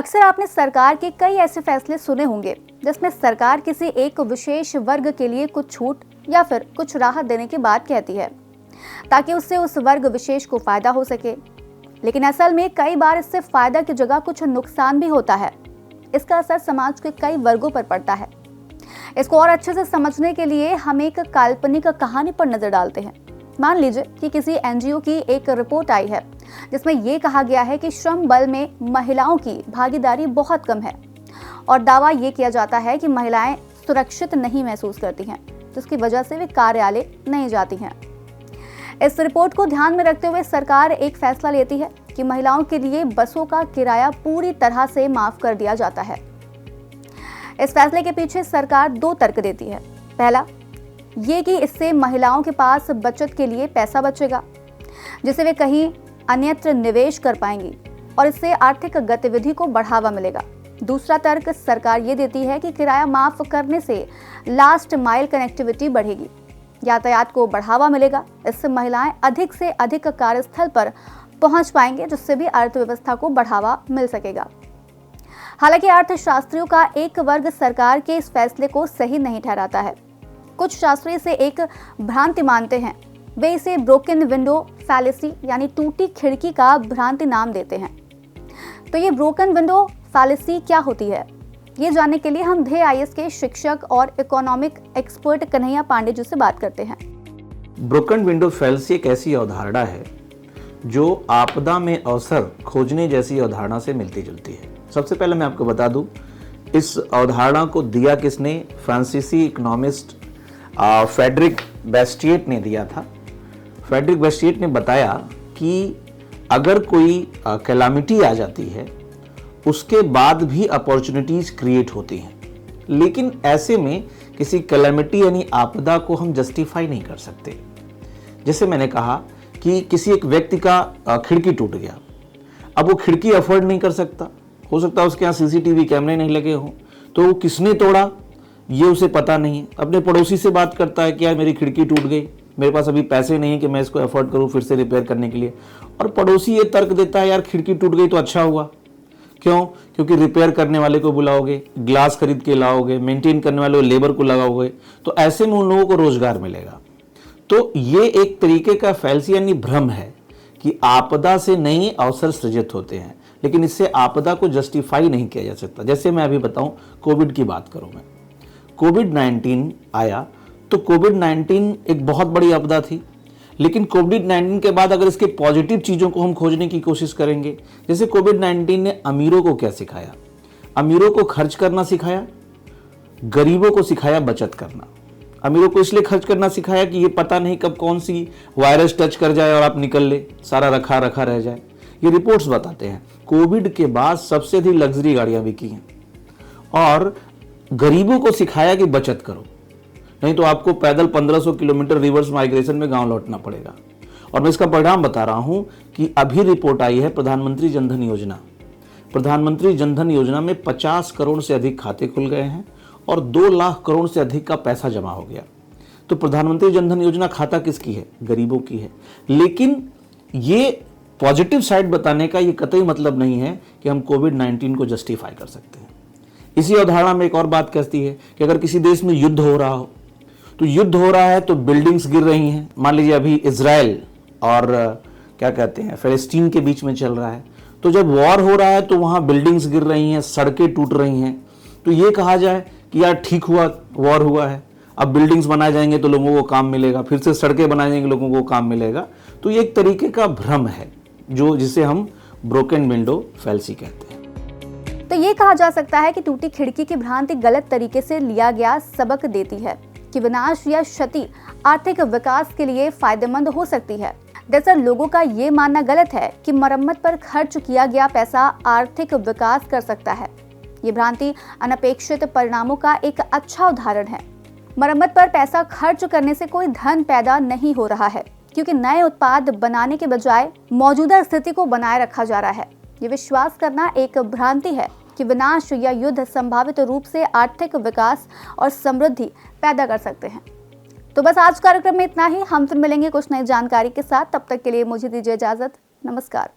अक्सर आपने सरकार के कई ऐसे फैसले सुने होंगे जिसमें सरकार किसी एक विशेष वर्ग के लिए कुछ छूट या फिर कुछ राहत देने की बात कहती है ताकि उससे उस वर्ग विशेष को फायदा हो सके। लेकिन असल में कई बार इससे फायदा की जगह कुछ नुकसान भी होता है। इसका असर समाज के कई वर्गों पर पड़ता है। इसको और अच्छे से समझने के लिए हम एक काल्पनिक कहानी पर नजर डालते हैं। मान लीजिए कि किसी एनजीओ की एक रिपोर्ट आई है जिसमें यह कहा गया है कि श्रम बल में महिलाओं की भागीदारी बहुत कम है और दावा यह किया जाता है कि महिलाएं सुरक्षित नहीं महसूस करती हैं, जिसकी वजह से वे कार्यालय नहीं जाती हैं। इस रिपोर्ट को ध्यान में रखते हुए सरकार एक फैसला लेती है कि महिलाओं के लिए बसों का किराया पूरी तरह से माफ कर दिया जाता है। इस फैसले के पीछे सरकार दो तर्क देती है। पहला, ये कि इससे महिलाओं के पास बचत के लिए पैसा बचेगा जिसे वे कहीं अन्यत्र निवेश कर पाएंगी और इससे आर्थिक गतिविधि को बढ़ावा मिलेगा। दूसरा तर्क सरकार ये देती है कि किराया माफ करने से लास्ट माइल कनेक्टिविटी बढ़ेगी, यातायात को बढ़ावा मिलेगा। इससे महिलाएं अधिक से अधिक कार्यस्थल पर पहुंच पाएंगे जिससे भी अर्थव्यवस्था को बढ़ावा मिल सकेगा। हालांकि अर्थशास्त्रियों का एक वर्ग सरकार के इस फैसले को सही नहीं ठहराता है। कुछ शास्त्री इसे एक भ्रांति मानते हैं। वे इसे ब्रोकन विंडो फैलेसी यानी टूटी खिड़की का भ्रांति नाम देते हैं। तो ये ब्रोकन विंडो फैलेसी क्या होती है, ये जानने के लिए हम ध्येय आईएएस के शिक्षक और इकोनॉमिक एक्सपर्ट कन्हैया पांडे जी से बात करते हैं। ब्रोकन विंडो फैलेसी एक ऐसी अवधारणा है जो आपदा में अवसर खोजने जैसी अवधारणा से मिलती जुलती है। सबसे पहले मैं आपको बता दूं, इस अवधारणा को दिया किसने? फ्रांसीसी इकोनॉमिस्ट फ्रेडरिक बेस्टिएट ने दिया था। फ्रेडरिक बेस्टिएट ने बताया कि अगर कोई कैलामिटी आ जाती है उसके बाद भी अपॉर्चुनिटीज क्रिएट होती हैं, लेकिन ऐसे में किसी कैलामिटी यानी आपदा को हम जस्टिफाई नहीं कर सकते। जैसे मैंने कहा कि किसी एक व्यक्ति का खिड़की टूट गया, अब वो खिड़की अफोर्ड नहीं कर सकता, हो सकता है उसके यहाँ सीसीटीवी कैमरे नहीं लगे हों, तो वो किसने तोड़ा ये उसे पता नहीं है। अपने पड़ोसी से बात करता है कि यार मेरी खिड़की टूट गई, मेरे पास अभी पैसे नहीं है कि मैं इसको अफोर्ड करूं फिर से रिपेयर करने के लिए, और पड़ोसी ये तर्क देता है यार खिड़की टूट गई तो अच्छा हुआ। क्यों? क्योंकि रिपेयर करने वाले को बुलाओगे, ग्लास खरीद के लाओगे, मेंटेन करने वाले लेबर को लगाओगे, तो ऐसे में उन लोगों को रोजगार मिलेगा। तो ये एक तरीके का फैलेसी यानी भ्रम है कि आपदा से नए अवसर सृजित होते हैं, लेकिन इससे आपदा को जस्टिफाई नहीं किया जा सकता। जैसे मैं अभी बताऊं, कोविड की बात करूं मैं, कोविड-19 आया तो कोविड-19 एक बहुत बड़ी आपदा थी, लेकिन कोविड-19 के बाद अगर इसके पॉजिटिव चीज़ों को हम खोजने की कोशिश करेंगे, जैसे कोविड-19 ने अमीरों को क्या सिखाया? अमीरों को खर्च करना सिखाया, गरीबों को सिखाया बचत करना। अमीरों को इसलिए खर्च करना सिखाया कि ये पता नहीं कब कौन सी वायरस टच कर जाए और आप निकल ले, सारा रखा रखा रह जाए। ये रिपोर्ट्स बताते हैं कोविड के बाद सबसे अधिक लग्जरी गाड़ियां बिकी हैं, और गरीबों को सिखाया कि बचत करो, नहीं तो आपको पैदल 1500 किलोमीटर रिवर्स माइग्रेशन में गांव लौटना पड़ेगा। और मैं इसका परिणाम बता रहा हूं कि अभी रिपोर्ट आई है प्रधानमंत्री जनधन योजना। प्रधानमंत्री जनधन योजना में 50 करोड़ से अधिक खाते खुल गए हैं और 2 लाख करोड़ से अधिक का पैसा जमा हो गया। तो प्रधानमंत्री जनधन योजना खाता किसकी है? गरीबों की है। लेकिन ये पॉजिटिव साइड बताने का ये कतई मतलब नहीं है कि हम कोविड-19 को जस्टिफाई कर सकते हैं। इसी अवधारणा में एक और बात कहती है कि अगर किसी देश में युद्ध हो रहा हो, तो युद्ध हो रहा है तो बिल्डिंग्स गिर रही हैं। मान लीजिए अभी इजराइल और क्या कहते हैं फिलिस्तीन के बीच में चल रहा है, तो जब वॉर हो रहा है तो वहाँ बिल्डिंग्स गिर रही हैं, सड़कें टूट रही हैं, तो ये कहा जाए कि यार ठीक हुआ, वॉर हुआ है, अब बिल्डिंग्स बनाए जाएंगे तो लोगों को काम मिलेगा, फिर से सड़कें बनाए जाएंगे लोगों को काम मिलेगा। तो ये एक तरीके का भ्रम है जिसे हम ब्रोकन विंडो फैलेसी कहते हैं। तो ये कहा जा सकता है कि टूटी खिड़की की भ्रांति गलत तरीके से लिया गया सबक देती है कि विनाश या क्षति आर्थिक विकास के लिए फायदेमंद हो सकती है। दरअसल लोगों का ये मानना गलत है कि मरम्मत पर खर्च किया गया पैसा आर्थिक विकास कर सकता है। ये भ्रांति अनपेक्षित परिणामों का एक अच्छा उदाहरण है। मरम्मत पर पैसा खर्च करने से कोई धन पैदा नहीं हो रहा है, क्योंकि नए उत्पाद बनाने के बजाय मौजूदा स्थिति को बनाए रखा जा रहा है। ये विश्वास करना एक भ्रांति है कि विनाश या युद्ध संभावित रूप से आर्थिक विकास और समृद्धि पैदा कर सकते हैं। तो बस आज कार्यक्रम में इतना ही। हम फिर मिलेंगे कुछ नई जानकारी के साथ। तब तक के लिए मुझे दीजिए इजाजत। नमस्कार।